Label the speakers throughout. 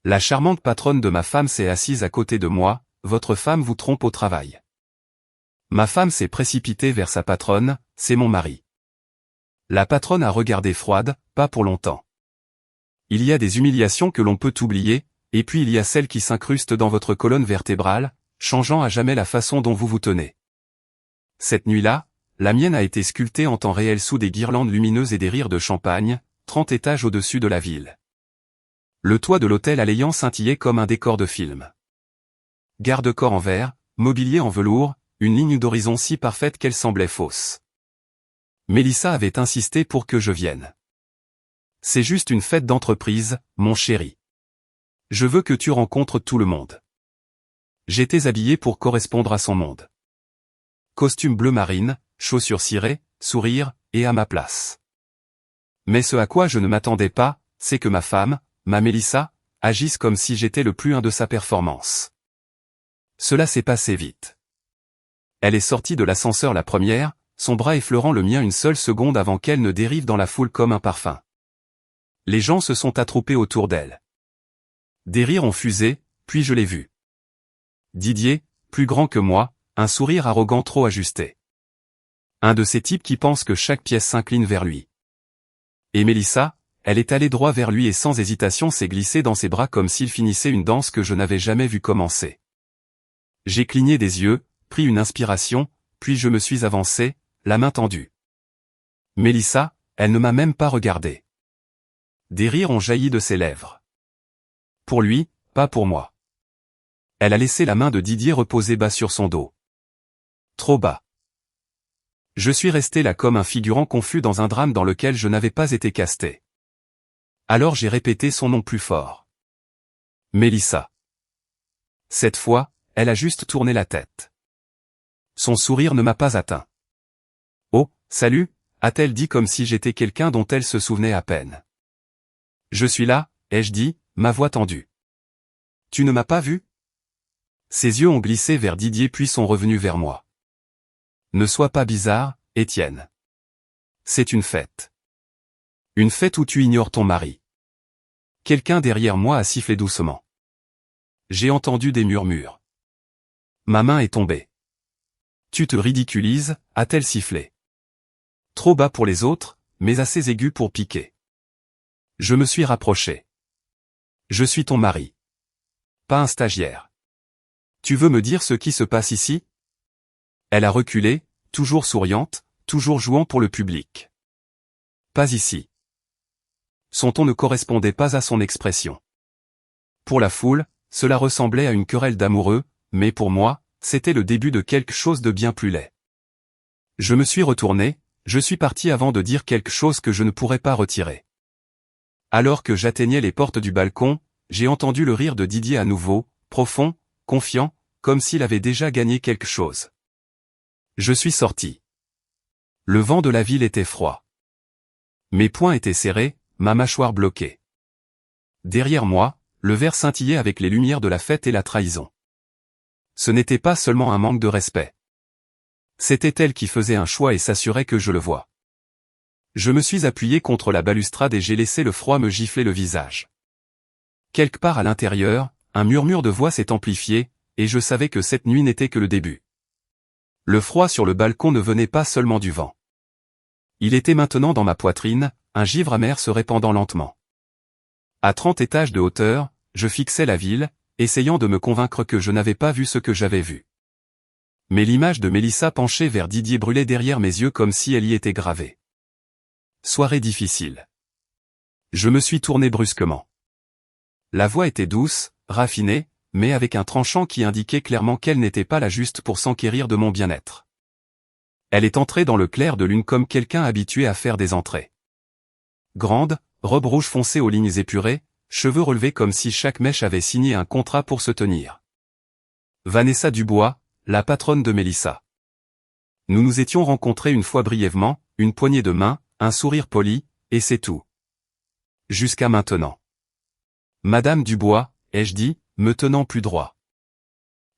Speaker 1: La charmante patronne de ma femme s'est assise à côté de moi, votre femme vous trompe au travail. Ma femme s'est précipitée vers sa patronne, c'est mon mari. La patronne a regardé froide, pas pour longtemps. Il y a des humiliations que l'on peut oublier, et puis il y a celles qui s'incrustent dans votre colonne vertébrale, changeant à jamais la façon dont vous vous tenez. Cette nuit-là, la mienne a été sculptée en temps réel sous des guirlandes lumineuses et des rires de champagne, 30 étages au-dessus de la ville. Le toit de l'hôtel Aléan scintillait comme un décor de film. Garde-corps en verre, mobilier en velours, une ligne d'horizon si parfaite qu'elle semblait fausse. Mélissa avait insisté pour que je vienne. C'est juste une fête d'entreprise, mon chéri. Je veux que tu rencontres tout le monde. J'étais habillé pour correspondre à son monde. Costume bleu marine, chaussures cirées, sourire, et à ma place. Mais ce à quoi je ne m'attendais pas, c'est que ma femme, ma Mélissa, agisse comme si j'étais le plus un de sa performance. Cela s'est passé vite. Elle est sortie de l'ascenseur la première, son bras effleurant le mien une seule seconde avant qu'elle ne dérive dans la foule comme un parfum. Les gens se sont attroupés autour d'elle. Des rires ont fusé, puis je l'ai vu. Didier, plus grand que moi, un sourire arrogant trop ajusté. Un de ces types qui pensent que chaque pièce s'incline vers lui. Et Mélissa, elle est allée droit vers lui et sans hésitation s'est glissée dans ses bras comme s'il finissait une danse que je n'avais jamais vue commencer. J'ai cligné des yeux, pris une inspiration, puis je me suis avancé, la main tendue. Mélissa, elle ne m'a même pas regardé. Des rires ont jailli de ses lèvres. Pour lui, pas pour moi. Elle a laissé la main de Didier reposer bas sur son dos. Trop bas. Je suis resté là comme un figurant confus dans un drame dans lequel je n'avais pas été casté. Alors j'ai répété son nom plus fort. Mélissa. Cette fois, elle a juste tourné la tête. Son sourire ne m'a pas atteint. Oh, salut, a-t-elle dit comme si j'étais quelqu'un dont elle se souvenait à peine. Je suis là, ai-je dit, ma voix tendue. Tu ne m'as pas vu? Ses yeux ont glissé vers Didier puis sont revenus vers moi. Ne sois pas bizarre, Étienne. C'est une fête. Une fête où tu ignores ton mari. Quelqu'un derrière moi a sifflé doucement. J'ai entendu des murmures. Ma main est tombée. Tu te ridiculises, a-t-elle sifflé. Trop bas pour les autres, mais assez aigu pour piquer. Je me suis rapproché. Je suis ton mari. Pas un stagiaire. Tu veux me dire ce qui se passe ici? Elle a reculé, toujours souriante, toujours jouant pour le public. Pas ici. Son ton ne correspondait pas à son expression. Pour la foule, cela ressemblait à une querelle d'amoureux, mais pour moi, c'était le début de quelque chose de bien plus laid. Je me suis retourné, je suis parti avant de dire quelque chose que je ne pourrais pas retirer. Alors que j'atteignais les portes du balcon, j'ai entendu le rire de Didier à nouveau, profond, confiant, comme s'il avait déjà gagné quelque chose. Je suis sorti. Le vent de la ville était froid. Mes poings étaient serrés, ma mâchoire bloquée. Derrière moi, le verre scintillait avec les lumières de la fête et la trahison. Ce n'était pas seulement un manque de respect. C'était elle qui faisait un choix et s'assurait que je le vois. Je me suis appuyé contre la balustrade et j'ai laissé le froid me gifler le visage. Quelque part à l'intérieur, un murmure de voix s'est amplifié, et je savais que cette nuit n'était que le début. Le froid sur le balcon ne venait pas seulement du vent. Il était maintenant dans ma poitrine, un givre amer se répandant lentement. À 30 étages de hauteur, je fixais la ville, essayant de me convaincre que je n'avais pas vu ce que j'avais vu. Mais l'image de Mélissa penchée vers Didier brûlait derrière mes yeux comme si elle y était gravée. Soirée difficile. Je me suis tourné brusquement. La voix était douce, raffinée, mais avec un tranchant qui indiquait clairement qu'elle n'était pas là juste pour s'enquérir de mon bien-être. Elle est entrée dans le clair de lune comme quelqu'un habitué à faire des entrées. Grande, robe rouge foncée aux lignes épurées, cheveux relevés comme si chaque mèche avait signé un contrat pour se tenir. Vanessa Dubois, la patronne de Mélissa. Nous nous étions rencontrés une fois brièvement, une poignée de main, un sourire poli, et c'est tout. Jusqu'à maintenant. Madame Dubois, ai-je dit, me tenant plus droit.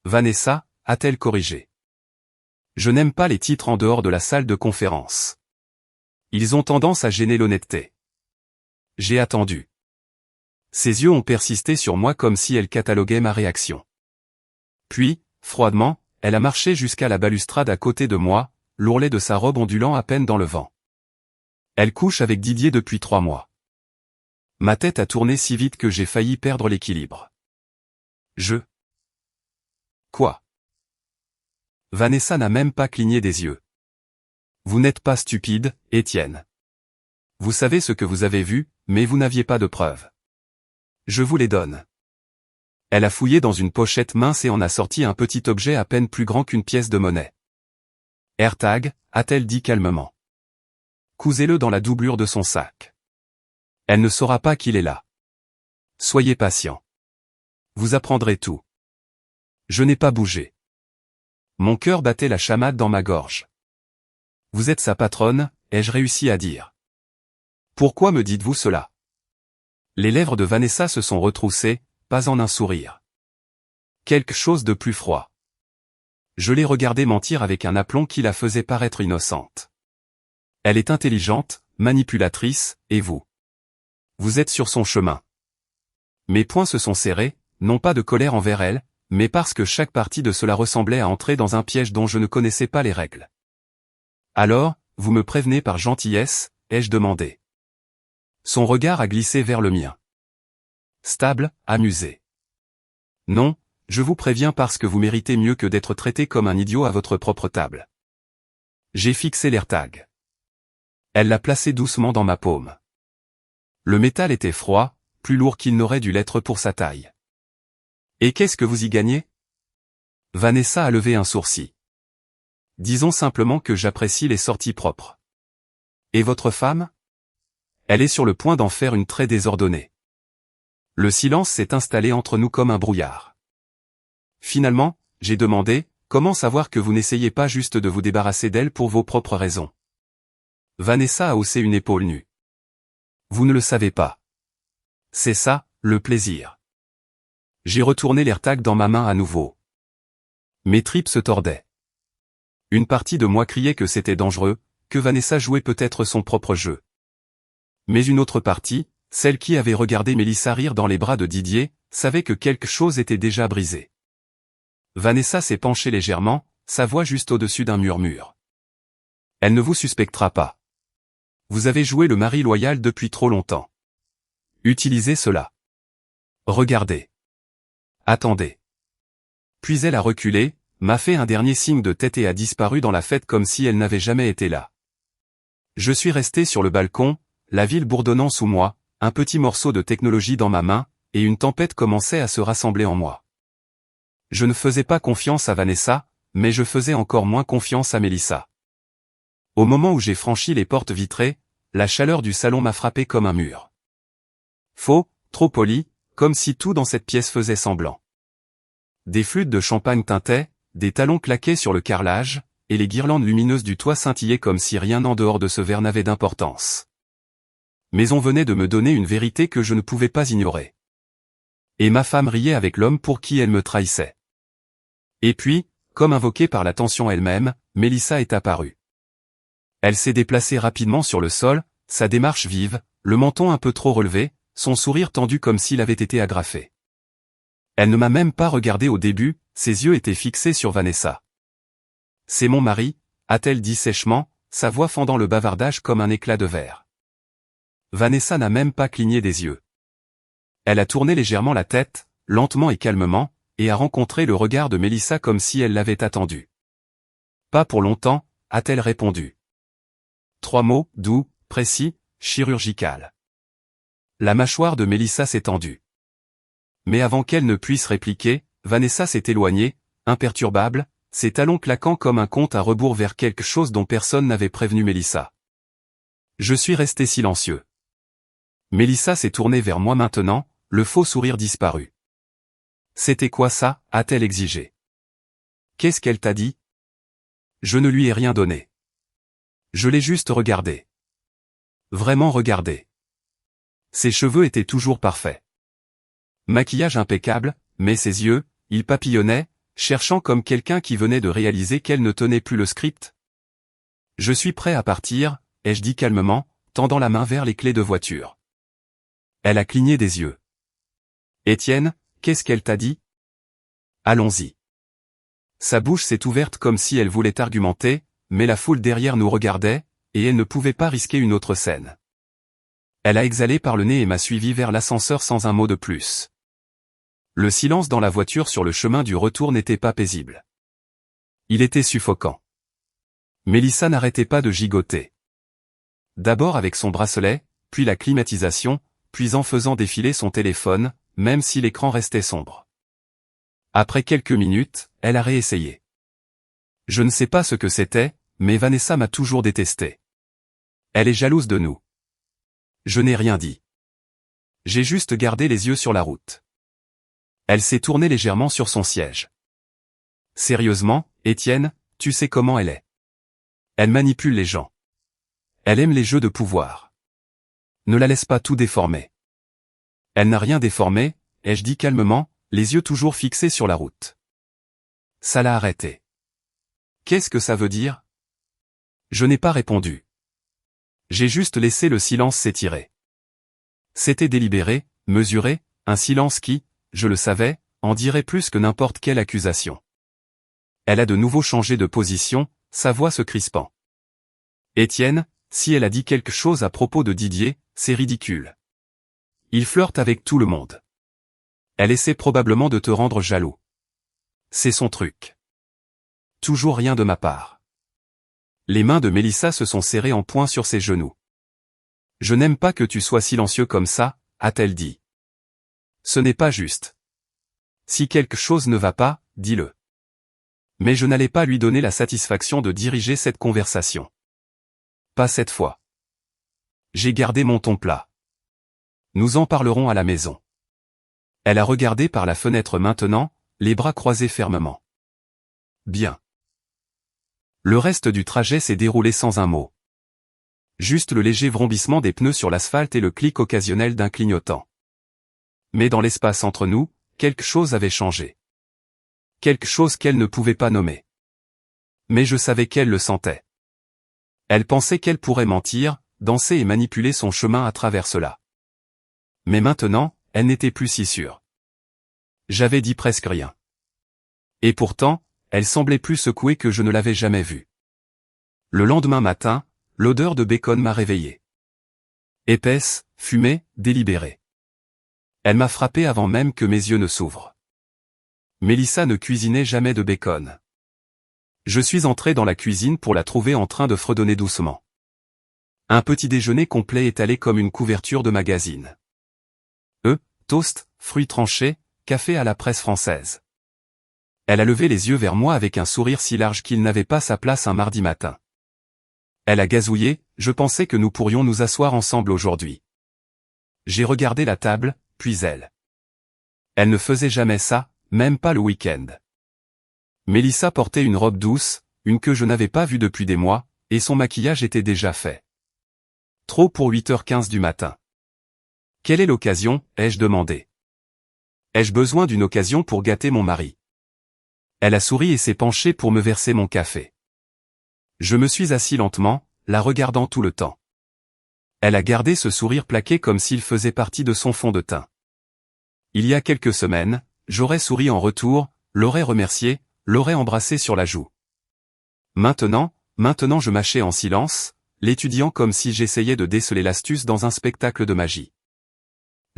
Speaker 1: Vanessa, a-t-elle corrigé. Je n'aime pas les titres en dehors de la salle de conférence. Ils ont tendance à gêner l'honnêteté. J'ai attendu. Ses yeux ont persisté sur moi comme si elle cataloguait ma réaction. Puis, froidement, elle a marché jusqu'à la balustrade à côté de moi, l'ourlet de sa robe ondulant à peine dans le vent. Elle couche avec Didier depuis 3 mois. Ma tête a tourné si vite que j'ai failli perdre l'équilibre. Quoi? Vanessa n'a même pas cligné des yeux. Vous n'êtes pas stupide, Étienne. Vous savez ce que vous avez vu, mais vous n'aviez pas de preuves. Je vous les donne. Elle a fouillé dans une pochette mince et en a sorti un petit objet à peine plus grand qu'une pièce de monnaie. AirTag, a-t-elle dit calmement. Cousez-le dans la doublure de son sac. Elle ne saura pas qu'il est là. Soyez patient. Vous apprendrez tout. Je n'ai pas bougé. Mon cœur battait la chamade dans ma gorge. Vous êtes sa patronne, ai-je réussi à dire. Pourquoi me dites-vous cela? Les lèvres de Vanessa se sont retroussées, pas en un sourire. Quelque chose de plus froid. Je l'ai regardée mentir avec un aplomb qui la faisait paraître innocente. Elle est intelligente, manipulatrice, et vous? Vous êtes sur son chemin. Mes poings se sont serrés, non pas de colère envers elle, mais parce que chaque partie de cela ressemblait à entrer dans un piège dont je ne connaissais pas les règles. Alors, vous me prévenez par gentillesse, ai-je demandé. Son regard a glissé vers le mien. Stable, amusé. Non, je vous préviens parce que vous méritez mieux que d'être traité comme un idiot à votre propre table. J'ai fixé l'AirTag. Elle l'a placé doucement dans ma paume. Le métal était froid, plus lourd qu'il n'aurait dû l'être pour sa taille. Et qu'est-ce que vous y gagnez? Vanessa a levé un sourcil. Disons simplement que j'apprécie les sorties propres. Et votre femme? Elle est sur le point d'en faire une très désordonnée. Le silence s'est installé entre nous comme un brouillard. Finalement, j'ai demandé, comment savoir que vous n'essayez pas juste de vous débarrasser d'elle pour vos propres raisons? Vanessa a haussé une épaule nue. Vous ne le savez pas. C'est ça, le plaisir. J'ai retourné l'AirTag dans ma main à nouveau. Mes tripes se tordaient. Une partie de moi criait que c'était dangereux, que Vanessa jouait peut-être son propre jeu. Mais une autre partie, celle qui avait regardé Mélissa rire dans les bras de Didier, savait que quelque chose était déjà brisé. Vanessa s'est penchée légèrement, sa voix juste au-dessus d'un murmure. Elle ne vous suspectera pas. Vous avez joué le mari loyal depuis trop longtemps. Utilisez cela. Regardez. Attendez. Puis elle a reculé, m'a fait un dernier signe de tête et a disparu dans la fête comme si elle n'avait jamais été là. Je suis resté sur le balcon, la ville bourdonnant sous moi, un petit morceau de technologie dans ma main, et une tempête commençait à se rassembler en moi. Je ne faisais pas confiance à Vanessa, mais je faisais encore moins confiance à Mélissa. Au moment où j'ai franchi les portes vitrées, la chaleur du salon m'a frappé comme un mur. Faux, trop poli, comme si tout dans cette pièce faisait semblant. Des flûtes de champagne tintaient, des talons claquaient sur le carrelage, et les guirlandes lumineuses du toit scintillaient comme si rien en dehors de ce verre n'avait d'importance. Mais on venait de me donner une vérité que je ne pouvais pas ignorer. Et ma femme riait avec l'homme pour qui elle me trahissait. Et puis, comme invoquée par la tension elle-même, Mélissa est apparue. Elle s'est déplacée rapidement sur le sol, sa démarche vive, le menton un peu trop relevé, son sourire tendu comme s'il avait été agrafé. Elle ne m'a même pas regardé au début, ses yeux étaient fixés sur Vanessa. C'est mon mari, a-t-elle dit sèchement, sa voix fendant le bavardage comme un éclat de verre. Vanessa n'a même pas cligné des yeux. Elle a tourné légèrement la tête, lentement et calmement, et a rencontré le regard de Mélissa comme si elle l'avait attendu. Pas pour longtemps, a-t-elle répondu. 3 mots, doux, précis, chirurgical. La mâchoire de Mélissa s'est tendue. Mais avant qu'elle ne puisse répliquer, Vanessa s'est éloignée, imperturbable, ses talons claquant comme un compte à rebours vers quelque chose dont personne n'avait prévenu Mélissa. Je suis resté silencieux. Mélissa s'est tournée vers moi maintenant, le faux sourire disparu. C'était quoi ça, a-t-elle exigé. Qu'est-ce qu'elle t'a dit? Je ne lui ai rien donné. Je l'ai juste regardé. Vraiment regardé. Ses cheveux étaient toujours parfaits. Maquillage impeccable, mais ses yeux, ils papillonnaient, cherchant comme quelqu'un qui venait de réaliser qu'elle ne tenait plus le script. Je suis prêt à partir, ai-je dit calmement, tendant la main vers les clés de voiture. Elle a cligné des yeux. Étienne, qu'est-ce qu'elle t'a dit? Allons-y. Sa bouche s'est ouverte comme si elle voulait argumenter, mais la foule derrière nous regardait, et elle ne pouvait pas risquer une autre scène. Elle a exhalé par le nez et m'a suivi vers l'ascenseur sans un mot de plus. Le silence dans la voiture sur le chemin du retour n'était pas paisible. Il était suffocant. Mélissa n'arrêtait pas de gigoter. D'abord avec son bracelet, puis la climatisation, puis en faisant défiler son téléphone, même si l'écran restait sombre. Après quelques minutes, elle a réessayé. Je ne sais pas ce que c'était, mais Vanessa m'a toujours détesté. Elle est jalouse de nous. Je n'ai rien dit. J'ai juste gardé les yeux sur la route. Elle s'est tournée légèrement sur son siège. Sérieusement, Étienne, tu sais comment elle est. Elle manipule les gens. Elle aime les jeux de pouvoir. Ne la laisse pas tout déformer. Elle n'a rien déformé, ai-je dit calmement, les yeux toujours fixés sur la route. Ça l'a arrêté. Qu'est-ce que ça veut dire? Je n'ai pas répondu. J'ai juste laissé le silence s'étirer. C'était délibéré, mesuré, un silence qui, je le savais, en dirait plus que n'importe quelle accusation. Elle a de nouveau changé de position, sa voix se crispant. Étienne, si elle a dit quelque chose à propos de Didier, c'est ridicule. Il flirte avec tout le monde. Elle essaie probablement de te rendre jaloux. C'est son truc. Toujours rien de ma part. Les mains de Mélissa se sont serrées en poing sur ses genoux. Je n'aime pas que tu sois silencieux comme ça, a-t-elle dit. Ce n'est pas juste. Si quelque chose ne va pas, dis-le. Mais je n'allais pas lui donner la satisfaction de diriger cette conversation. Pas cette fois. J'ai gardé mon ton plat. Nous en parlerons à la maison. Elle a regardé par la fenêtre maintenant, les bras croisés fermement. Bien. Le reste du trajet s'est déroulé sans un mot. Juste le léger vrombissement des pneus sur l'asphalte et le clic occasionnel d'un clignotant. Mais dans l'espace entre nous, quelque chose avait changé. Quelque chose qu'elle ne pouvait pas nommer. Mais je savais qu'elle le sentait. Elle pensait qu'elle pourrait mentir, danser et manipuler son chemin à travers cela. Mais maintenant, elle n'était plus si sûre. J'avais dit presque rien. Et pourtant, elle semblait plus secouée que je ne l'avais jamais vue. Le lendemain matin, l'odeur de bacon m'a réveillé. Épaisse, fumée, délibérée. Elle m'a frappé avant même que mes yeux ne s'ouvrent. Mélissa ne cuisinait jamais de bacon. Je suis entré dans la cuisine pour la trouver en train de fredonner doucement. Un petit déjeuner complet étalé comme une couverture de magazine. Toast, fruits tranchés, café à la presse française. Elle a levé les yeux vers moi avec un sourire si large qu'il n'avait pas sa place un mardi matin. Elle a gazouillé, je pensais que nous pourrions nous asseoir ensemble aujourd'hui. J'ai regardé la table, puis elle. Elle ne faisait jamais ça, même pas le week-end. Mélissa portait une robe douce, une que je n'avais pas vue depuis des mois, et son maquillage était déjà fait. Trop pour 8h15 du matin. Quelle est l'occasion, ai-je demandé. Ai-je besoin d'une occasion pour gâter mon mari? Elle a souri et s'est penchée pour me verser mon café. Je me suis assis lentement, la regardant tout le temps. Elle a gardé ce sourire plaqué comme s'il faisait partie de son fond de teint. Il y a quelques semaines, j'aurais souri en retour, l'aurais remercié, l'aurais embrassé sur la joue. Maintenant je mâchais en silence, l'étudiant comme si j'essayais de déceler l'astuce dans un spectacle de magie.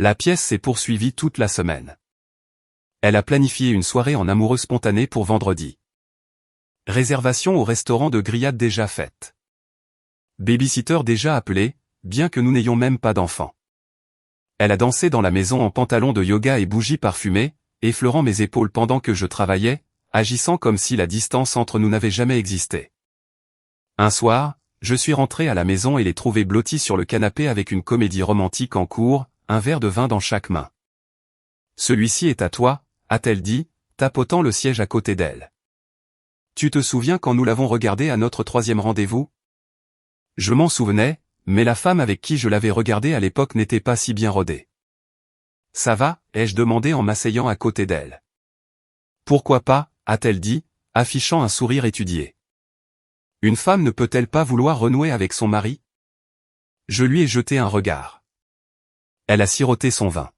Speaker 1: La pièce s'est poursuivie toute la semaine. Elle a planifié une soirée en amoureux spontané pour vendredi. Réservation au restaurant de grillades déjà faite. Babysitter déjà appelé, bien que nous n'ayons même pas d'enfants. Elle a dansé dans la maison en pantalon de yoga et bougies parfumées, effleurant mes épaules pendant que je travaillais, agissant comme si la distance entre nous n'avait jamais existé. Un soir, je suis rentré à la maison et l'ai trouvée blottie sur le canapé avec une comédie romantique en cours, un verre de vin dans chaque main. Celui-ci est à toi, a-t-elle dit, tapotant le siège à côté d'elle. Tu te souviens quand nous l'avons regardé à notre 3e rendez-vous? Je m'en souvenais, mais la femme avec qui je l'avais regardé à l'époque n'était pas si bien rodée. Ça va, ai-je demandé en m'asseyant à côté d'elle. Pourquoi pas, a-t-elle dit, affichant un sourire étudié. Une femme ne peut-elle pas vouloir renouer avec son mari? Je lui ai jeté un regard. Elle a siroté son vin.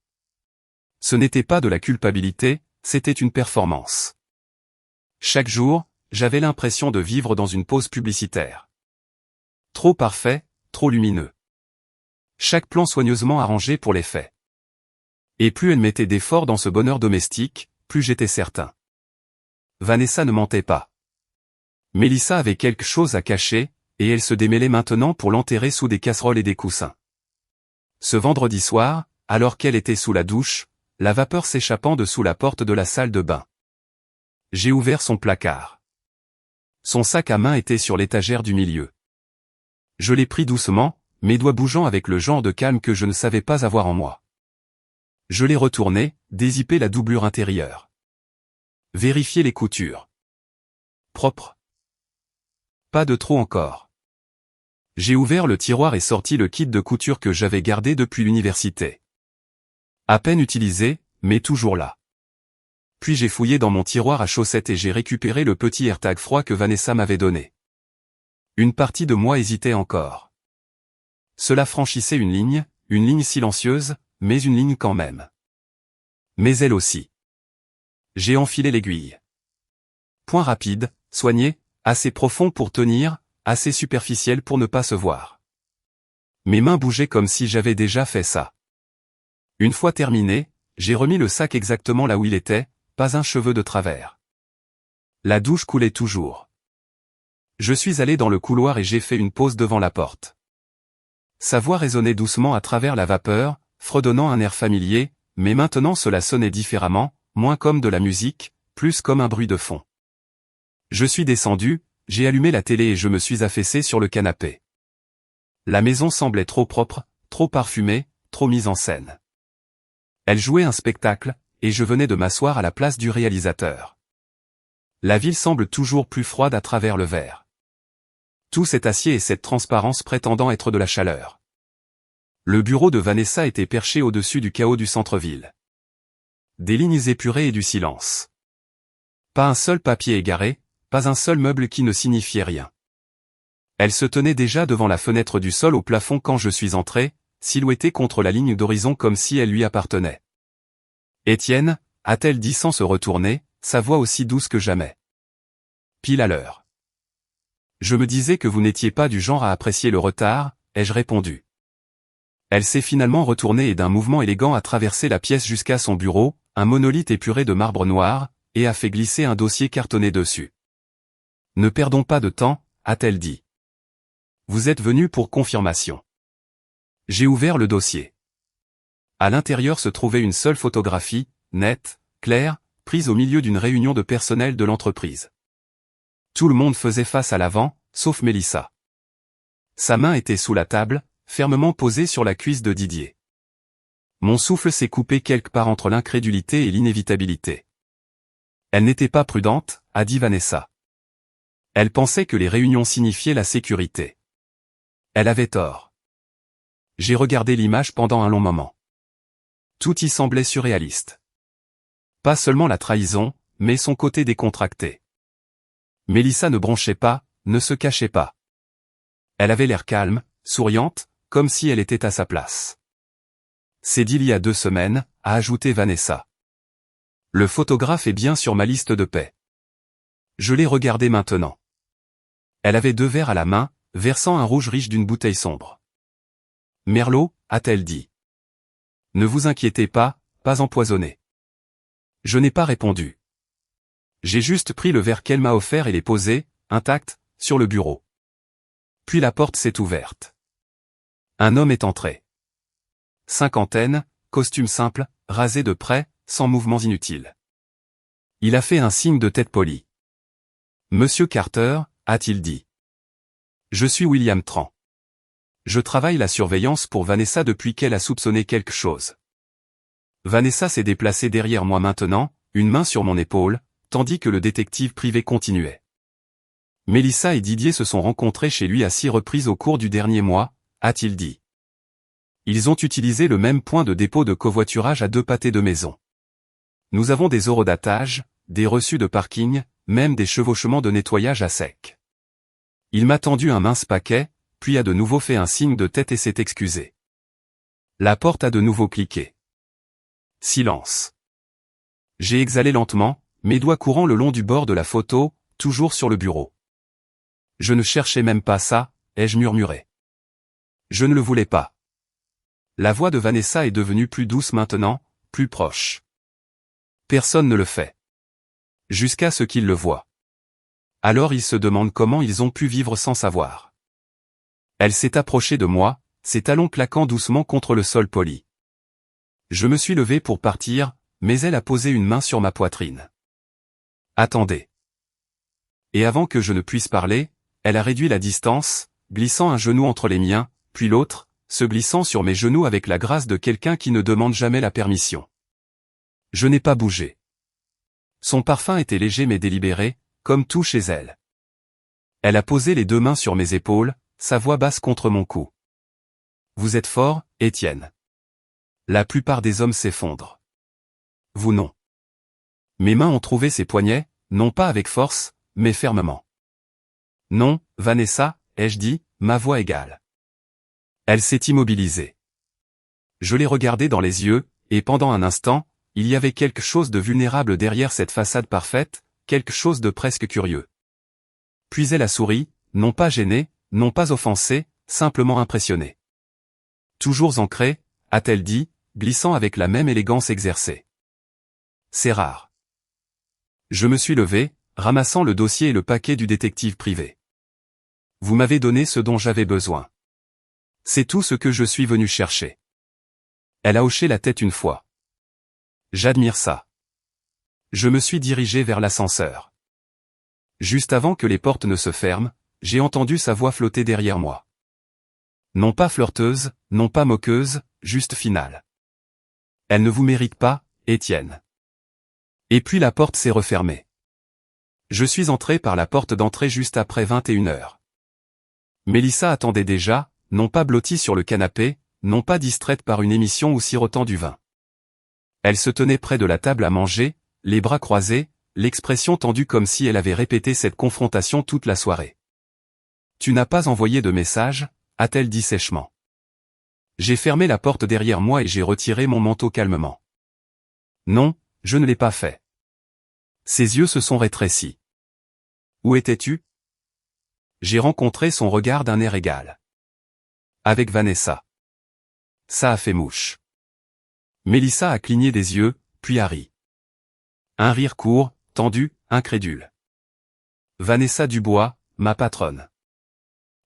Speaker 1: Ce n'était pas de la culpabilité, c'était une performance. Chaque jour, j'avais l'impression de vivre dans une pause publicitaire. Trop parfait, trop lumineux. Chaque plan soigneusement arrangé pour l'effet. Et plus elle mettait d'efforts dans ce bonheur domestique, plus j'étais certain. Vanessa ne mentait pas. Mélissa avait quelque chose à cacher, et elle se démêlait maintenant pour l'enterrer sous des casseroles et des coussins. Ce vendredi soir, alors qu'elle était sous la douche, la vapeur s'échappant de sous la porte de la salle de bain. J'ai ouvert son placard. Son sac à main était sur l'étagère du milieu. Je l'ai pris doucement, mes doigts bougeant avec le genre de calme que je ne savais pas avoir en moi. Je l'ai retourné, dézippé la doublure intérieure. Vérifier les coutures. Propre. Pas de trou encore. J'ai ouvert le tiroir et sorti le kit de couture que j'avais gardé depuis l'université. À peine utilisé, mais toujours là. Puis j'ai fouillé dans mon tiroir à chaussettes et j'ai récupéré le petit AirTag froid que Vanessa m'avait donné. Une partie de moi hésitait encore. Cela franchissait une ligne silencieuse, mais une ligne quand même. Mais elle aussi. J'ai enfilé l'aiguille. Point rapide, soigné, assez profond pour tenir, assez superficiel pour ne pas se voir. Mes mains bougeaient comme si j'avais déjà fait ça. Une fois terminé, j'ai remis le sac exactement là où il était, pas un cheveu de travers. La douche coulait toujours. Je suis allé dans le couloir et j'ai fait une pause devant la porte. Sa voix résonnait doucement à travers la vapeur, fredonnant un air familier, mais maintenant cela sonnait différemment, moins comme de la musique, plus comme un bruit de fond. Je suis descendu, j'ai allumé la télé et je me suis affaissé sur le canapé. La maison semblait trop propre, trop parfumée, trop mise en scène. Elle jouait un spectacle, et je venais de m'asseoir à la place du réalisateur. La ville semble toujours plus froide à travers le verre. Tout cet acier et cette transparence prétendant être de la chaleur. Le bureau de Vanessa était perché au-dessus du chaos du centre-ville. Des lignes épurées et du silence. Pas un seul papier égaré, pas un seul meuble qui ne signifiait rien. Elle se tenait déjà devant la fenêtre du sol au plafond quand je suis entré, silhouettée contre la ligne d'horizon comme si elle lui appartenait. « Étienne » a-t-elle dit sans se retourner, sa voix aussi douce que jamais. Pile à l'heure. Je me disais que vous n'étiez pas du genre à apprécier le retard, ai-je répondu. Elle s'est finalement retournée et d'un mouvement élégant a traversé la pièce jusqu'à son bureau, un monolithe épuré de marbre noir, et a fait glisser un dossier cartonné dessus. « Ne perdons pas de temps » a-t-elle dit. « Vous êtes venu pour confirmation. » J'ai ouvert le dossier. À l'intérieur se trouvait une seule photographie, nette, claire, prise au milieu d'une réunion de personnel de l'entreprise. Tout le monde faisait face à l'avant, sauf Mélissa. Sa main était sous la table, fermement posée sur la cuisse de Didier. Mon souffle s'est coupé quelque part entre l'incrédulité et l'inévitabilité. Elle n'était pas prudente, a dit Vanessa. Elle pensait que les réunions signifiaient la sécurité. Elle avait tort. J'ai regardé l'image pendant un long moment. Tout y semblait surréaliste. Pas seulement la trahison, mais son côté décontracté. Mélissa ne bronchait pas, ne se cachait pas. Elle avait l'air calme, souriante, comme si elle était à sa place. C'est d'il y a 2 semaines, a ajouté Vanessa. Le photographe est bien sur ma liste de paix. Je l'ai regardé maintenant. Elle avait 2 verres à la main, versant un rouge riche d'une bouteille sombre. Merlot, a-t-elle dit. Ne vous inquiétez pas, pas empoisonné. Je n'ai pas répondu. J'ai juste pris le verre qu'elle m'a offert et l'ai posé, intact, sur le bureau. Puis la porte s'est ouverte. Un homme est entré. Cinquantaine, costume simple, rasé de près, sans mouvements inutiles. Il a fait un signe de tête poli. Monsieur Carter, a-t-il dit. Je suis William Tran. Je travaille la surveillance pour Vanessa depuis qu'elle a soupçonné quelque chose. Vanessa s'est déplacée derrière moi maintenant, une main sur mon épaule, tandis que le détective privé continuait. Mélissa et Didier se sont rencontrés chez lui à 6 reprises au cours du dernier mois, a-t-il dit. Ils ont utilisé le même point de dépôt de covoiturage à 2 pâtés de maison. Nous avons des horodatage, des reçus de parking, même des chevauchements de nettoyage à sec. Il m'a tendu un mince paquet, puis a de nouveau fait un signe de tête et s'est excusé. La porte a de nouveau cliqué. Silence. J'ai exhalé lentement, mes doigts courant le long du bord de la photo, toujours sur le bureau. Je ne cherchais même pas ça, ai-je murmuré. Je ne le voulais pas. La voix de Vanessa est devenue plus douce maintenant, plus proche. Personne ne le fait. Jusqu'à ce qu'ils le voient. Alors ils se demandent comment ils ont pu vivre sans savoir. Elle s'est approchée de moi, ses talons claquant doucement contre le sol poli. Je me suis levé pour partir, mais elle a posé une main sur ma poitrine. Attendez. Et avant que je ne puisse parler, elle a réduit la distance, glissant un genou entre les miens, puis l'autre, se glissant sur mes genoux avec la grâce de quelqu'un qui ne demande jamais la permission. Je n'ai pas bougé. Son parfum était léger mais délibéré, comme tout chez elle. Elle a posé les deux mains sur mes épaules, sa voix basse contre mon cou. Vous êtes fort, Étienne. La plupart des hommes s'effondrent. Vous non. Mes mains ont trouvé ses poignets, non pas avec force, mais fermement. Non, Vanessa, ai-je dit, ma voix égale. Elle s'est immobilisée. Je l'ai regardée dans les yeux, et pendant un instant, il y avait quelque chose de vulnérable derrière cette façade parfaite, quelque chose de presque curieux. Puis elle a souri, non pas gênée, non pas offensée, simplement impressionnée. Toujours ancrée, a-t-elle dit, glissant avec la même élégance exercée. C'est rare. Je me suis levé, ramassant le dossier et le paquet du détective privé. Vous m'avez donné ce dont j'avais besoin. C'est tout ce que je suis venu chercher. Elle a hoché la tête une fois. J'admire ça. Je me suis dirigé vers l'ascenseur. Juste avant que les portes ne se ferment, j'ai entendu sa voix flotter derrière moi. Non pas flirteuse, non pas moqueuse, juste finale. Elle ne vous mérite pas, Étienne. Et puis la porte s'est refermée. Je suis entré par la porte d'entrée juste après 21h. Mélissa attendait déjà, non pas blottie sur le canapé, non pas distraite par une émission ou sirotant du vin. Elle se tenait près de la table à manger, les bras croisés, l'expression tendue comme si elle avait répété cette confrontation toute la soirée. « Tu n'as pas envoyé de message ?» a-t-elle dit sèchement. J'ai fermé la porte derrière moi et j'ai retiré mon manteau calmement. Non, je ne l'ai pas fait. Ses yeux se sont rétrécis. Où étais-tu? J'ai rencontré son regard d'un air égal. Avec Vanessa. Ça a fait mouche. Mélissa a cligné des yeux, puis a ri. Un rire court, tendu, incrédule. Vanessa Dubois, ma patronne.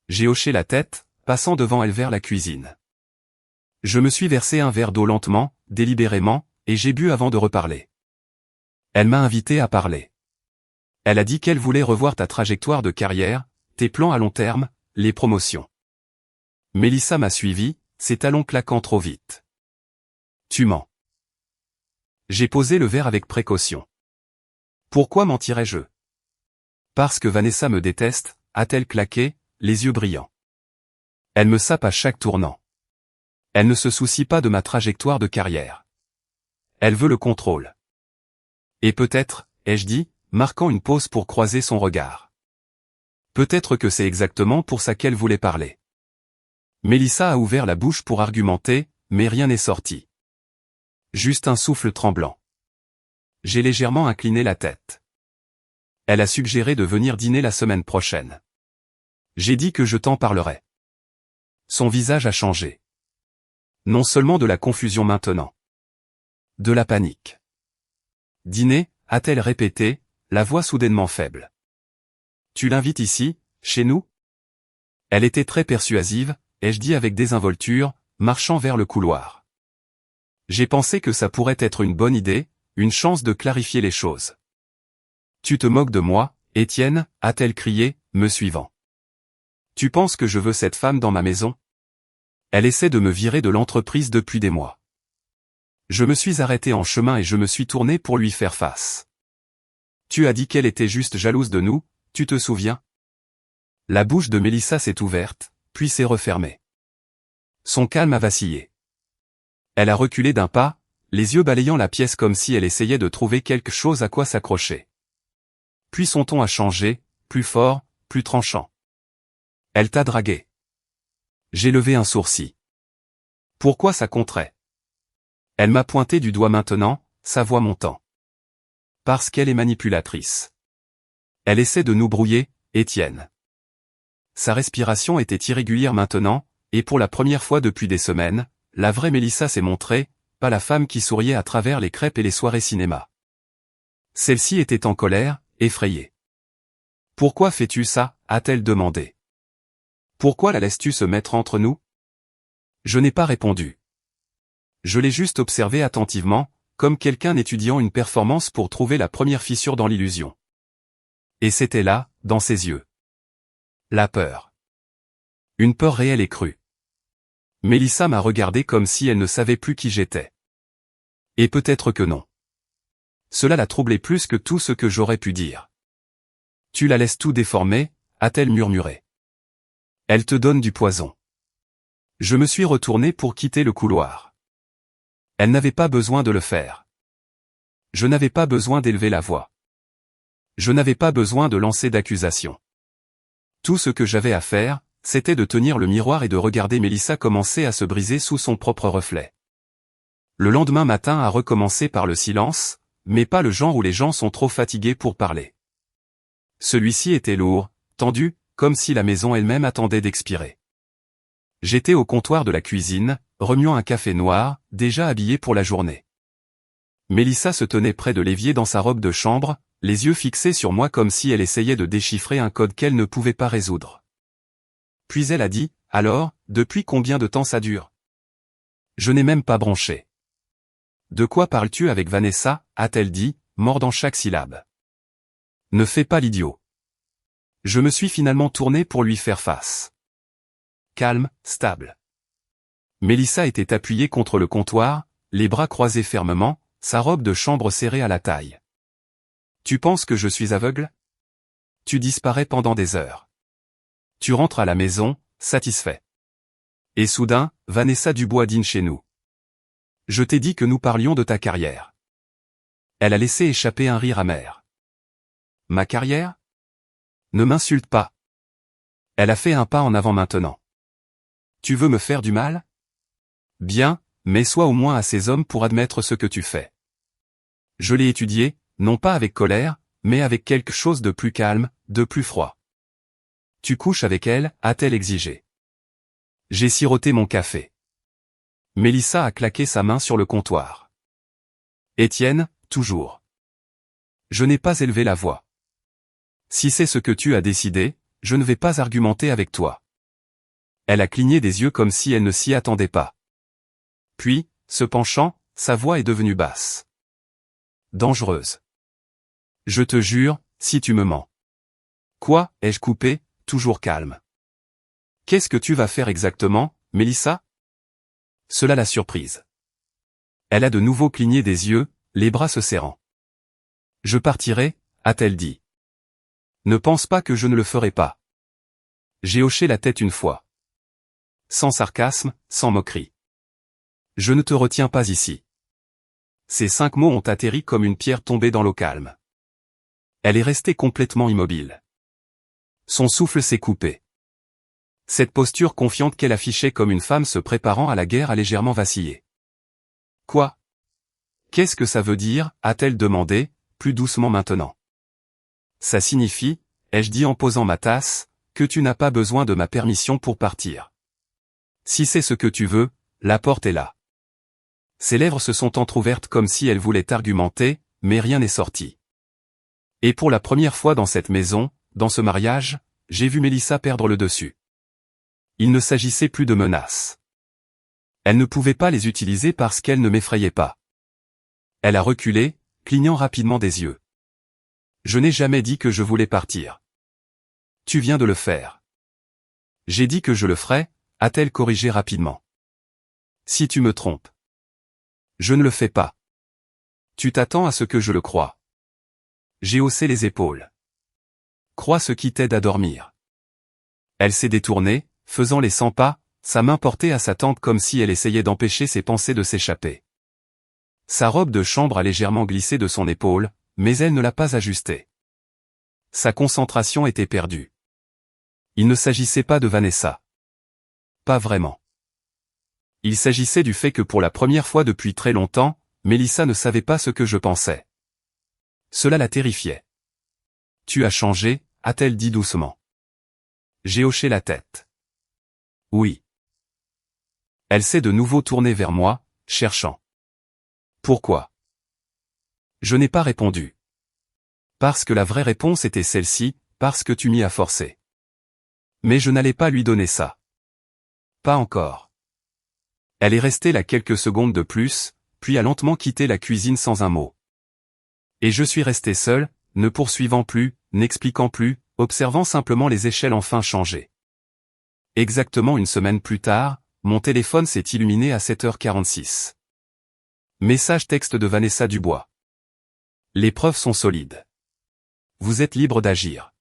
Speaker 1: J'ai hoché la tête, passant devant elle vers la cuisine. Je me suis versé un verre d'eau lentement, délibérément, et j'ai bu avant de reparler. Elle m'a invité à parler. Elle a dit qu'elle voulait revoir ta trajectoire de carrière, tes plans à long terme, les promotions. Mélissa m'a suivi, ses talons claquant trop vite. Tu mens. J'ai posé le verre avec précaution. Pourquoi mentirais-je? Parce que Vanessa me déteste, a-t-elle claqué, les yeux brillants. Elle me sape à chaque tournant. Elle ne se soucie pas de ma trajectoire de carrière. Elle veut le contrôle. Et peut-être, ai-je dit, marquant une pause pour croiser son regard. Peut-être que c'est exactement pour ça qu'elle voulait parler. Mélissa a ouvert la bouche pour argumenter, mais rien n'est sorti. Juste un souffle tremblant. J'ai légèrement incliné la tête. Elle a suggéré de venir dîner la semaine prochaine. J'ai dit que je t'en parlerais. Son visage a changé. Non seulement de la confusion maintenant. De la panique. Dîner, a-t-elle répété, la voix soudainement faible. Tu l'invites ici, chez nous? Elle était très persuasive, ai-je dit avec désinvolture, marchant vers le couloir. J'ai pensé que ça pourrait être une bonne idée, une chance de clarifier les choses. Tu te moques de moi, Étienne, a-t-elle crié, me suivant. Tu penses que je veux cette femme dans ma maison? Elle essaie de me virer de l'entreprise depuis des mois. Je me suis arrêté en chemin et je me suis tourné pour lui faire face. Tu as dit qu'elle était juste jalouse de nous, tu te souviens? La bouche de Mélissa s'est ouverte, puis s'est refermée. Son calme a vacillé. Elle a reculé d'un pas, les yeux balayant la pièce comme si elle essayait de trouver quelque chose à quoi s'accrocher. Puis son ton a changé, plus fort, plus tranchant. Elle t'a dragué. J'ai levé un sourcil. Pourquoi ça compterait? Elle m'a pointé du doigt maintenant, sa voix montant. Parce qu'elle est manipulatrice. Elle essaie de nous brouiller, Étienne. Sa respiration était irrégulière maintenant, et pour la première fois depuis des semaines, la vraie Mélissa s'est montrée, pas la femme qui souriait à travers les crêpes et les soirées cinéma. Celle-ci était en colère, effrayée. « Pourquoi fais-tu ça ?» a-t-elle demandé. « Pourquoi la laisses-tu se mettre entre nous ?» Je n'ai pas répondu. Je l'ai juste observé attentivement, comme quelqu'un étudiant une performance pour trouver la première fissure dans l'illusion. Et c'était là, dans ses yeux. La peur. Une peur réelle et crue. Mélissa m'a regardé comme si elle ne savait plus qui j'étais. Et peut-être que non. Cela la troublait plus que tout ce que j'aurais pu dire. « Tu la laisses tout déformer ?» a-t-elle murmuré. « Elle te donne du poison. » Je me suis retourné pour quitter le couloir. Elle n'avait pas besoin de le faire. Je n'avais pas besoin d'élever la voix. Je n'avais pas besoin de lancer d'accusations. Tout ce que j'avais à faire, c'était de tenir le miroir et de regarder Mélissa commencer à se briser sous son propre reflet. Le lendemain matin a recommencé par le silence, mais pas le genre où les gens sont trop fatigués pour parler. Celui-ci était lourd, tendu, comme si la maison elle-même attendait d'expirer. J'étais au comptoir de la cuisine, remuant un café noir, déjà habillé pour la journée. Mélissa se tenait près de l'évier dans sa robe de chambre, les yeux fixés sur moi comme si elle essayait de déchiffrer un code qu'elle ne pouvait pas résoudre. Puis elle a dit, « Alors, depuis combien de temps ça dure ?» Je n'ai même pas bronché. « De quoi parles-tu avec Vanessa ?» a-t-elle dit, mordant chaque syllabe. « Ne fais pas l'idiot. » Je me suis finalement tourné pour lui faire face. Calme, stable. Mélissa était appuyée contre le comptoir, les bras croisés fermement, sa robe de chambre serrée à la taille. « Tu penses que je suis aveugle ? Tu disparais pendant des heures. Tu rentres à la maison, satisfait. Et soudain, Vanessa Dubois dîne chez nous. Je t'ai dit que nous parlions de ta carrière. » Elle a laissé échapper un rire amer. « Ma carrière ? Ne m'insulte pas. » Elle a fait un pas en avant maintenant. « Tu veux me faire du mal ? Bien, mais sois au moins assez homme pour admettre ce que tu fais. » Je l'ai étudié, non pas avec colère, mais avec quelque chose de plus calme, de plus froid. « Tu couches avec elle ?» a-t-elle exigé. J'ai siroté mon café. Mélissa a claqué sa main sur le comptoir. « Étienne, toujours. » Je n'ai pas élevé la voix. « Si c'est ce que tu as décidé, je ne vais pas argumenter avec toi. » Elle a cligné des yeux comme si elle ne s'y attendait pas. Puis, se penchant, sa voix est devenue basse. Dangereuse. Je te jure, si tu me mens. Quoi, ai-je coupé, toujours calme. Qu'est-ce que tu vas faire exactement, Mélissa ? Cela l'a surprise. Elle a de nouveau cligné des yeux, les bras se serrant. Je partirai, a-t-elle dit. Ne pense pas que je ne le ferai pas. J'ai hoché la tête une fois. Sans sarcasme, sans moquerie. Je ne te retiens pas ici. Ces 5 mots ont atterri comme une pierre tombée dans l'eau calme. Elle est restée complètement immobile. Son souffle s'est coupé. Cette posture confiante qu'elle affichait comme une femme se préparant à la guerre a légèrement vacillé. Quoi ? Qu'est-ce que ça veut dire ? A-t-elle demandé, plus doucement maintenant. Ça signifie, ai-je dit en posant ma tasse, que tu n'as pas besoin de ma permission pour partir. Si c'est ce que tu veux, la porte est là. Ses lèvres se sont entr'ouvertes comme si elle voulait argumenter, mais rien n'est sorti. Et pour la première fois dans cette maison, dans ce mariage, j'ai vu Mélissa perdre le dessus. Il ne s'agissait plus de menaces. Elle ne pouvait pas les utiliser parce qu'elle ne m'effrayait pas. Elle a reculé, clignant rapidement des yeux. Je n'ai jamais dit que je voulais partir. Tu viens de le faire. J'ai dit que je le ferais, a-t-elle corrigé rapidement. Si tu me trompes. Je ne le fais pas. Tu t'attends à ce que je le croie. J'ai haussé les épaules. Crois ce qui t'aide à dormir. Elle s'est détournée, faisant les 100 pas, sa main portée à sa tempe comme si elle essayait d'empêcher ses pensées de s'échapper. Sa robe de chambre a légèrement glissé de son épaule, mais elle ne l'a pas ajustée. Sa concentration était perdue. Il ne s'agissait pas de Vanessa. Pas vraiment. Il s'agissait du fait que pour la première fois depuis très longtemps, Mélissa ne savait pas ce que je pensais. Cela la terrifiait. « Tu as changé », a-t-elle dit doucement. J'ai hoché la tête. Oui. Elle s'est de nouveau tournée vers moi, cherchant. Pourquoi? Je n'ai pas répondu. Parce que la vraie réponse était celle-ci, parce que tu m'y as forcé. Mais je n'allais pas lui donner ça. Pas encore. Elle est restée là quelques secondes de plus, puis a lentement quitté la cuisine sans un mot. Et je suis resté seul, ne poursuivant plus, n'expliquant plus, observant simplement les échelles enfin changer. Exactement une semaine plus tard, mon téléphone s'est illuminé à 7h46. Message texte de Vanessa Dubois. Les preuves sont solides. Vous êtes libre d'agir.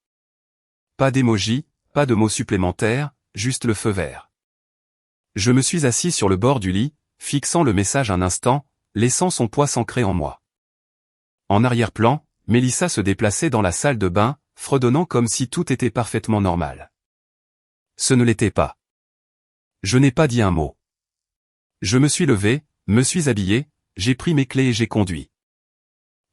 Speaker 1: Pas d'émoji, pas de mots supplémentaires, juste le feu vert. Je me suis assis sur le bord du lit, fixant le message un instant, laissant son poids s'ancrer en moi. En arrière-plan, Mélissa se déplaçait dans la salle de bain, fredonnant comme si tout était parfaitement normal. Ce ne l'était pas. Je n'ai pas dit un mot. Je me suis levé, me suis habillé, j'ai pris mes clés et j'ai conduit.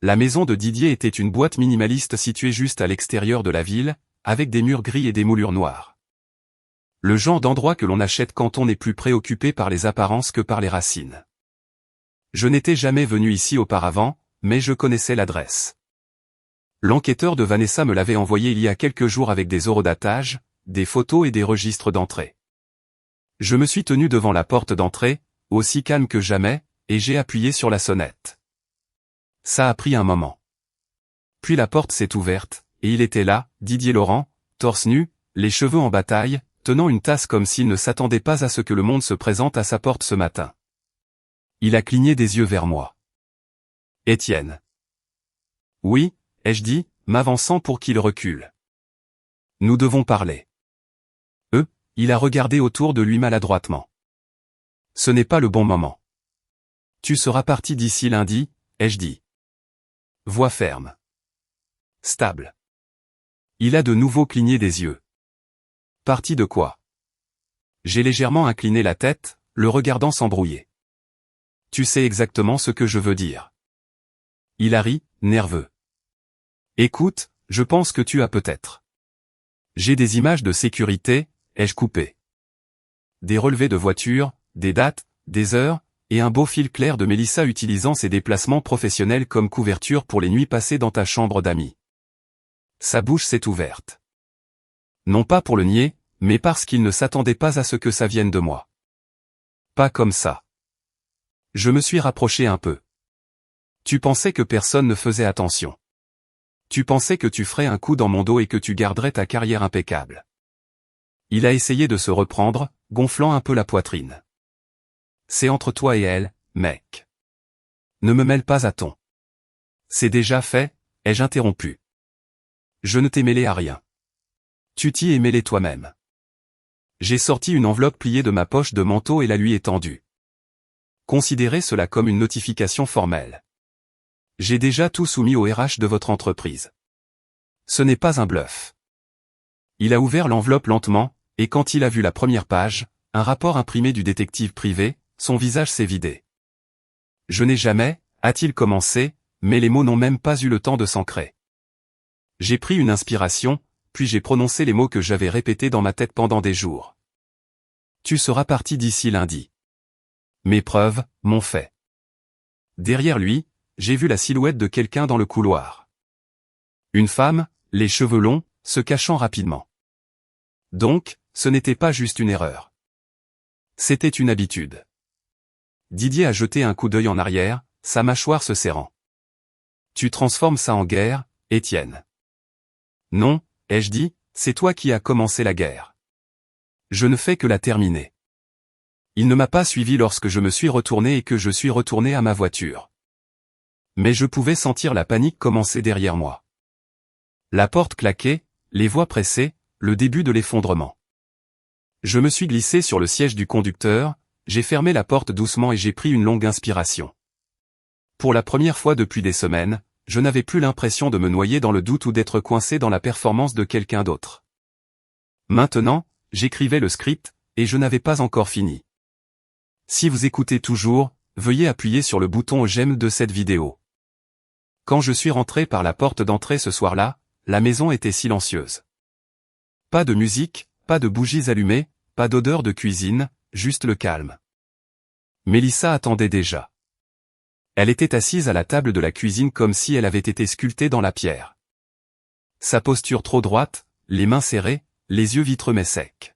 Speaker 1: La maison de Didier était une boîte minimaliste située juste à l'extérieur de la ville, avec des murs gris et des moulures noires. Le genre d'endroit que l'on achète quand on n'est plus préoccupé par les apparences que par les racines. Je n'étais jamais venu ici auparavant, mais je connaissais l'adresse. L'enquêteur de Vanessa me l'avait envoyé il y a quelques jours avec des horodatage, des photos et des registres d'entrée. Je me suis tenu devant la porte d'entrée, aussi calme que jamais, et j'ai appuyé sur la sonnette. Ça a pris un moment. Puis la porte s'est ouverte, et il était là, Didier Laurent, torse nu, les cheveux en bataille, tenant une tasse comme s'il ne s'attendait pas à ce que le monde se présente à sa porte ce matin. Il a cligné des yeux vers moi. « Étienne. »« Oui, » ai-je dit, m'avançant pour qu'il recule. « Nous devons parler. » Il a regardé autour de lui maladroitement. « Ce n'est pas le bon moment. »« Tu seras parti d'ici lundi, » ai-je dit. Voix ferme. Stable. Il a de nouveau cligné des yeux. Parti de quoi? J'ai légèrement incliné la tête, le regardant s'embrouiller. Tu sais exactement ce que je veux dire. Il a ri, nerveux. Écoute, je pense que tu as peut-être. J'ai des images de sécurité, ai-je coupé. Des relevés de voitures, des dates, des heures, et un beau fil clair de Mélissa utilisant ses déplacements professionnels comme couverture pour les nuits passées dans ta chambre d'amis. Sa bouche s'est ouverte. Non pas pour le nier, mais parce qu'il ne s'attendait pas à ce que ça vienne de moi. Pas comme ça. Je me suis rapproché un peu. Tu pensais que personne ne faisait attention. Tu pensais que tu ferais un coup dans mon dos et que tu garderais ta carrière impeccable. Il a essayé de se reprendre, gonflant un peu la poitrine. C'est entre toi et elle, mec. Ne me mêle pas à ton. C'est déjà fait, ai-je interrompu. Je ne t'ai mêlé à rien. Tu t'y es mêlé toi-même. J'ai sorti une enveloppe pliée de ma poche de manteau et la lui ai tendue. Considérez cela comme une notification formelle. J'ai déjà tout soumis au RH de votre entreprise. Ce n'est pas un bluff. Il a ouvert l'enveloppe lentement, et quand il a vu la première page, un rapport imprimé du détective privé, son visage s'est vidé. Je n'ai jamais, a-t-il commencé, mais les mots n'ont même pas eu le temps de s'ancrer. J'ai pris une inspiration, puis j'ai prononcé les mots que j'avais répétés dans ma tête pendant des jours. Tu seras parti d'ici lundi. Mes preuves, m'ont fait. Derrière lui, j'ai vu la silhouette de quelqu'un dans le couloir. Une femme, les cheveux longs, se cachant rapidement. Donc, ce n'était pas juste une erreur. C'était une habitude. Didier a jeté un coup d'œil en arrière, sa mâchoire se serrant. Tu transformes ça en guerre, Étienne. Non, ai-je dit, c'est toi qui as commencé la guerre. Je ne fais que la terminer. Il ne m'a pas suivi lorsque je me suis retourné et que je suis retourné à ma voiture. Mais je pouvais sentir la panique commencer derrière moi. La porte claquait, les voix pressées, le début de l'effondrement. Je me suis glissé sur le siège du conducteur, j'ai fermé la porte doucement et j'ai pris une longue inspiration. Pour la première fois depuis des semaines, je n'avais plus l'impression de me noyer dans le doute ou d'être coincé dans la performance de quelqu'un d'autre. Maintenant, j'écrivais le script, et je n'avais pas encore fini. Si vous écoutez toujours, veuillez appuyer sur le bouton j'aime de cette vidéo. Quand je suis rentré par la porte d'entrée ce soir-là, la maison était silencieuse. Pas de musique, pas de bougies allumées, pas d'odeur de cuisine, juste le calme. Mélissa attendait déjà. Elle était assise à la table de la cuisine comme si elle avait été sculptée dans la pierre. Sa posture trop droite, les mains serrées, les yeux vitreux mais secs.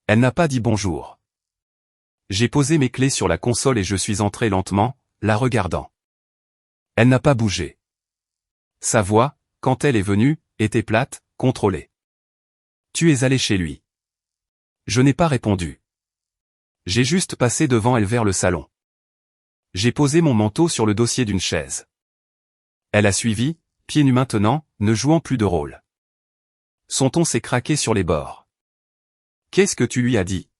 Speaker 1: Elle n'a pas dit bonjour. J'ai posé mes clés sur la console et je suis entré lentement, la regardant. Elle n'a pas bougé. Sa voix, quand elle est venue, était plate, contrôlée. Tu es allé chez lui. Je n'ai pas répondu. J'ai juste passé devant elle vers le salon. J'ai posé mon manteau sur le dossier d'une chaise. Elle a suivi, pieds nus maintenant, ne jouant plus de rôle. Son ton s'est craqué sur les bords. Qu'est-ce que tu lui as dit?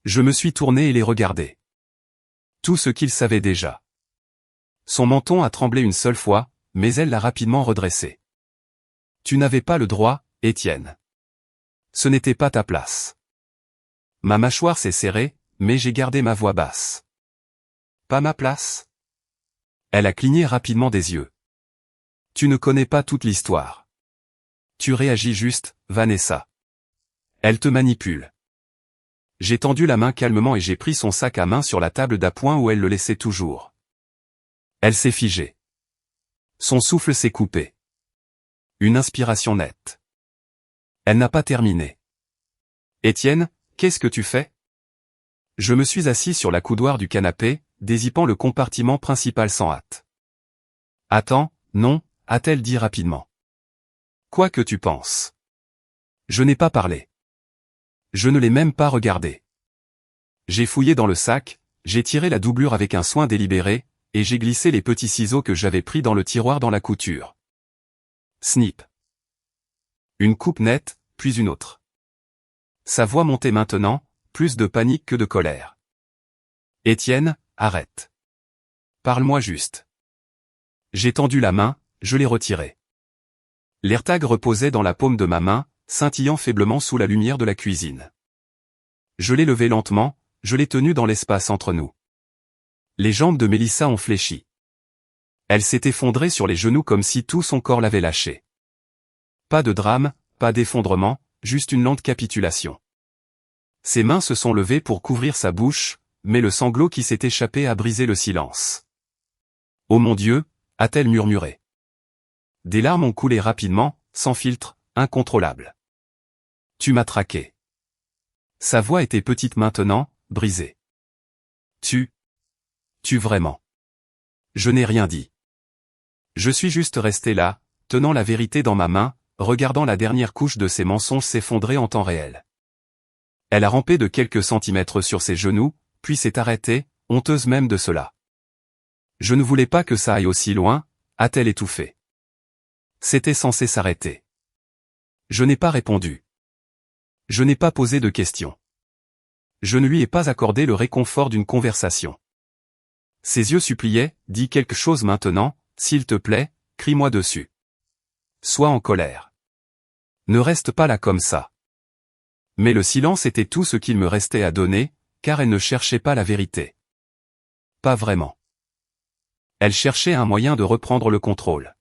Speaker 1: Je me suis tourné et l'ai regardé. Tout ce qu'il savait déjà. Son menton a tremblé une seule fois, mais elle l'a rapidement redressé. Tu n'avais pas le droit, Étienne. Ce n'était pas ta place. Ma mâchoire s'est serrée, mais j'ai gardé ma voix basse. Pas ma place? Elle a cligné rapidement des yeux. Tu ne connais pas toute l'histoire. Tu réagis juste, Vanessa. Elle te manipule. J'ai tendu la main calmement et j'ai pris son sac à main sur la table d'appoint où elle le laissait toujours. Elle s'est figée. Son souffle s'est coupé. Une inspiration nette. Elle n'a pas terminé. Étienne, qu'est-ce que tu fais? Je me suis assis sur la coudoir du canapé, dézippant le compartiment principal sans hâte. Attends, non, a-t-elle dit rapidement. Quoi que tu penses. Je n'ai pas parlé. Je ne l'ai même pas regardé. J'ai fouillé dans le sac, j'ai tiré la doublure avec un soin délibéré, et j'ai glissé les petits ciseaux que j'avais pris dans le tiroir dans la couture. Snip. Une coupe nette, puis une autre. Sa voix montait maintenant, plus de panique que de colère. Étienne, arrête. Parle-moi juste. J'ai tendu la main, je l'ai retirée. L'AirTag reposait dans la paume de ma main, scintillant faiblement sous la lumière de la cuisine. Je l'ai levé lentement, je l'ai tenu dans l'espace entre nous. Les jambes de Mélissa ont fléchi. Elle s'est effondrée sur les genoux comme si tout son corps l'avait lâché. Pas de drame, pas d'effondrement, juste une lente capitulation. Ses mains se sont levées pour couvrir sa bouche, mais le sanglot qui s'est échappé a brisé le silence. « Oh mon Dieu !» a-t-elle murmuré. Des larmes ont coulé rapidement, sans filtre, incontrôlable. « Tu m'as traqué. » Sa voix était petite maintenant, brisée. « Tu vraiment. » Je n'ai rien dit. Je suis juste resté là, tenant la vérité dans ma main, regardant la dernière couche de ses mensonges s'effondrer en temps réel. Elle a rampé de quelques centimètres sur ses genoux, puis s'est arrêtée, honteuse même de cela. Je ne voulais pas que ça aille aussi loin, a-t-elle étouffé. C'était censé s'arrêter. Je n'ai pas répondu. Je n'ai pas posé de questions. Je ne lui ai pas accordé le réconfort d'une conversation. Ses yeux suppliaient, dis quelque chose maintenant, s'il te plaît, crie-moi dessus. Sois en colère. Ne reste pas là comme ça. Mais le silence était tout ce qu'il me restait à donner, car elle ne cherchait pas la vérité. Pas vraiment. Elle cherchait un moyen de reprendre le contrôle.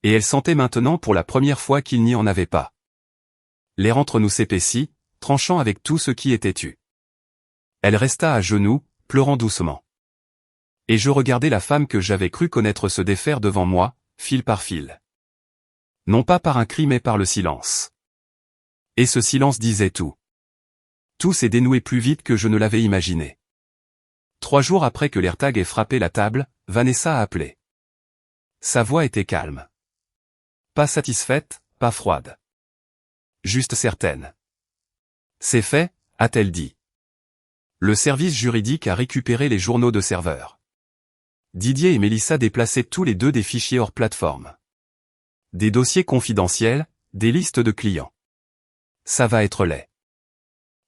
Speaker 1: Et elle sentait maintenant pour la première fois qu'il n'y en avait pas. L'air entre nous s'épaissit, tranchant avec tout ce qui était tu. Elle resta à genoux, pleurant doucement. Et je regardais la femme que j'avais cru connaître se défaire devant moi, fil par fil. Non pas par un cri mais par le silence. Et ce silence disait tout. Tout s'est dénoué plus vite que je ne l'avais imaginé. 3 jours après que l'AirTag ait frappé la table, Vanessa a appelé. Sa voix était calme. Pas satisfaite, pas froide. Juste certaine. C'est fait, a-t-elle dit. Le service juridique a récupéré les journaux de serveur. Didier et Mélissa déplaçaient tous les deux des fichiers hors plateforme. Des dossiers confidentiels, des listes de clients. Ça va être laid.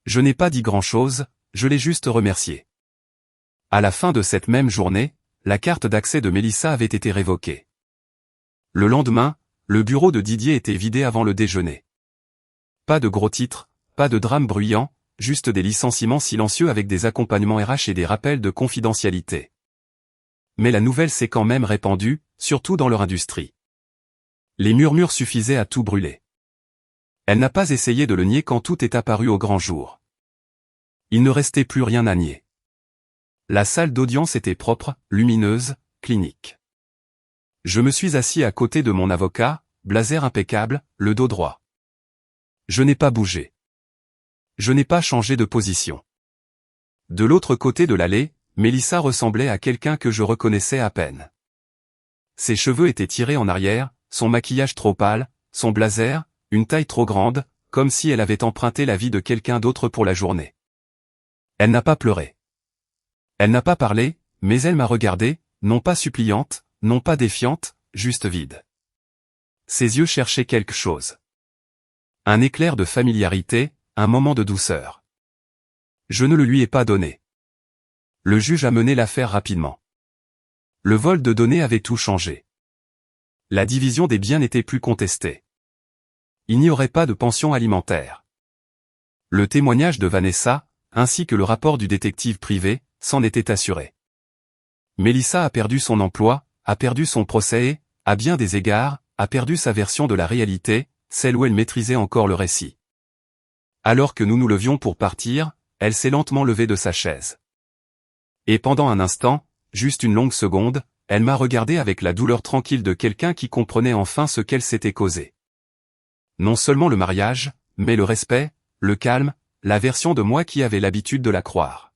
Speaker 1: Je n'ai pas dit grand-chose, je l'ai juste remercié. À la fin de cette même journée, la carte d'accès de Mélissa avait été révoquée. Le lendemain, le bureau de Didier était vidé avant le déjeuner. Pas de gros titres, pas de drame bruyant, juste des licenciements silencieux avec des accompagnements RH et des rappels de confidentialité. Mais la nouvelle s'est quand même répandue, surtout dans leur industrie. Les murmures suffisaient à tout brûler. Elle n'a pas essayé de le nier quand tout est apparu au grand jour. Il ne restait plus rien à nier. La salle d'audience était propre, lumineuse, clinique. Je me suis assis à côté de mon avocat, blazer impeccable, le dos droit. Je n'ai pas bougé. Je n'ai pas changé de position. De l'autre côté de l'allée, Mélissa ressemblait à quelqu'un que je reconnaissais à peine. Ses cheveux étaient tirés en arrière, son maquillage trop pâle, son blazer, une taille trop grande, comme si elle avait emprunté la vie de quelqu'un d'autre pour la journée. Elle n'a pas pleuré. Elle n'a pas parlé, mais elle m'a regardé, non pas suppliante, non pas défiante, juste vide. Ses yeux cherchaient quelque chose. Un éclair de familiarité, un moment de douceur. Je ne le lui ai pas donné. Le juge a mené l'affaire rapidement. Le vol de données avait tout changé. La division des biens n'était plus contestée. Il n'y aurait pas de pension alimentaire. Le témoignage de Vanessa, ainsi que le rapport du détective privé, s'en était assuré. Mélissa a perdu son emploi, a perdu son procès et, à bien des égards, a perdu sa version de la réalité, celle où elle maîtrisait encore le récit. Alors que nous nous levions pour partir, elle s'est lentement levée de sa chaise. Et pendant un instant, juste une longue seconde, elle m'a regardé avec la douleur tranquille de quelqu'un qui comprenait enfin ce qu'elle s'était causé. Non seulement le mariage, mais le respect, le calme, la version de moi qui avait l'habitude de la croire.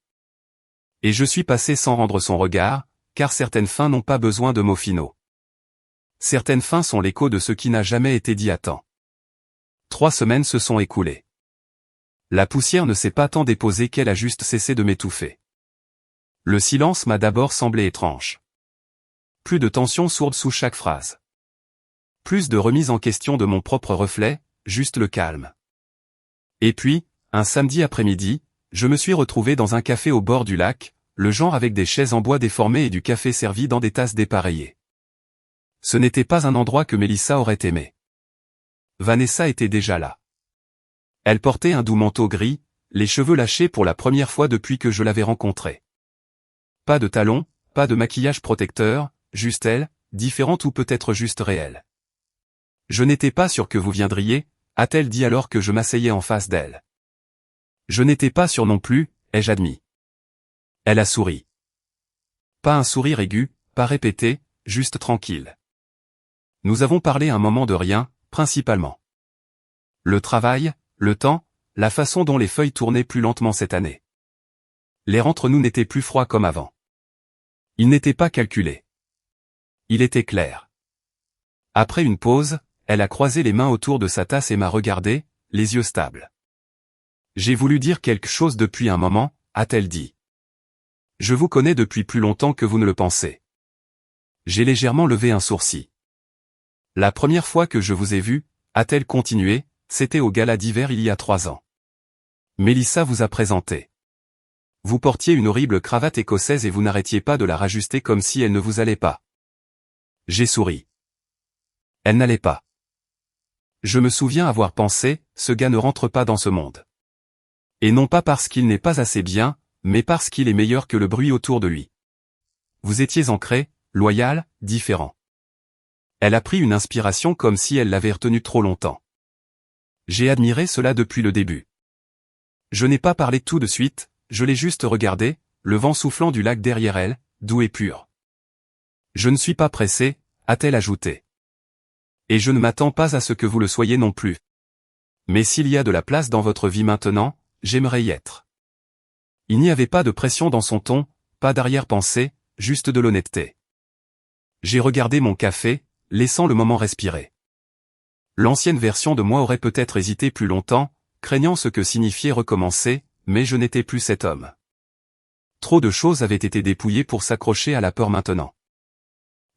Speaker 1: Et je suis passé sans rendre son regard, car certaines fins n'ont pas besoin de mots finaux. Certaines fins sont l'écho de ce qui n'a jamais été dit à temps. 3 semaines se sont écoulées. La poussière ne s'est pas tant déposée qu'elle a juste cessé de m'étouffer. Le silence m'a d'abord semblé étrange. Plus de tension sourde sous chaque phrase. Plus de remise en question de mon propre reflet, juste le calme. Et puis, un samedi après-midi, je me suis retrouvé dans un café au bord du lac, le genre avec des chaises en bois déformées et du café servi dans des tasses dépareillées. Ce n'était pas un endroit que Mélissa aurait aimé. Vanessa était déjà là. Elle portait un doux manteau gris, les cheveux lâchés pour la première fois depuis que je l'avais rencontrée. Pas de talons, pas de maquillage protecteur, juste elle, différente ou peut-être juste réelle. Je n'étais pas sûr que vous viendriez, a-t-elle dit alors que je m'asseyais en face d'elle. Je n'étais pas sûr non plus, ai-je admis. Elle a souri. Pas un sourire aigu, pas répété, juste tranquille. Nous avons parlé un moment de rien, principalement. Le travail, le temps, la façon dont les feuilles tournaient plus lentement cette année. L'air entre nous n'était plus froid comme avant. Il n'était pas calculé. Il était clair. Après une pause, elle a croisé les mains autour de sa tasse et m'a regardé, les yeux stables. J'ai voulu dire quelque chose depuis un moment, a-t-elle dit. Je vous connais depuis plus longtemps que vous ne le pensez. J'ai légèrement levé un sourcil. La première fois que je vous ai vu, a-t-elle continué, c'était au gala d'hiver il y a 3 ans. Mélissa vous a présenté. Vous portiez une horrible cravate écossaise et vous n'arrêtiez pas de la rajuster comme si elle ne vous allait pas. J'ai souri. Elle n'allait pas. Je me souviens avoir pensé, ce gars ne rentre pas dans ce monde. Et non pas parce qu'il n'est pas assez bien, mais parce qu'il est meilleur que le bruit autour de lui. Vous étiez ancré, loyal, différent. Elle a pris une inspiration comme si elle l'avait retenu trop longtemps. J'ai admiré cela depuis le début. Je n'ai pas parlé tout de suite, je l'ai juste regardé, le vent soufflant du lac derrière elle, doux et pur. Je ne suis pas pressé, a-t-elle ajouté. Et je ne m'attends pas à ce que vous le soyez non plus. Mais s'il y a de la place dans votre vie maintenant, j'aimerais y être. Il n'y avait pas de pression dans son ton, pas d'arrière-pensée, juste de l'honnêteté. J'ai regardé mon café, laissant le moment respirer. L'ancienne version de moi aurait peut-être hésité plus longtemps, craignant ce que signifiait recommencer, mais je n'étais plus cet homme. Trop de choses avaient été dépouillées pour s'accrocher à la peur maintenant.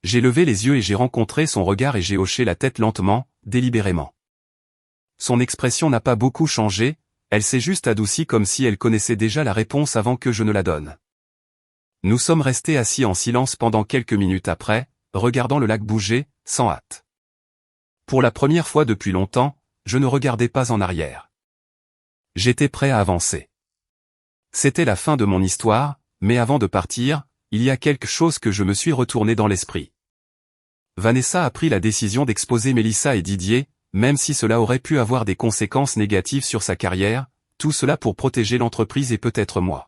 Speaker 1: J'ai levé les yeux et j'ai rencontré son regard et j'ai hoché la tête lentement, délibérément. Son expression n'a pas beaucoup changé, elle s'est juste adoucie comme si elle connaissait déjà la réponse avant que je ne la donne. Nous sommes restés assis en silence pendant quelques minutes après, regardant le lac bouger, sans hâte. Pour la première fois depuis longtemps, je ne regardais pas en arrière. J'étais prêt à avancer. C'était la fin de mon histoire, mais avant de partir, il y a quelque chose que je me suis retourné dans l'esprit. Vanessa a pris la décision d'exposer Mélissa et Didier, même si cela aurait pu avoir des conséquences négatives sur sa carrière, tout cela pour protéger l'entreprise et peut-être moi.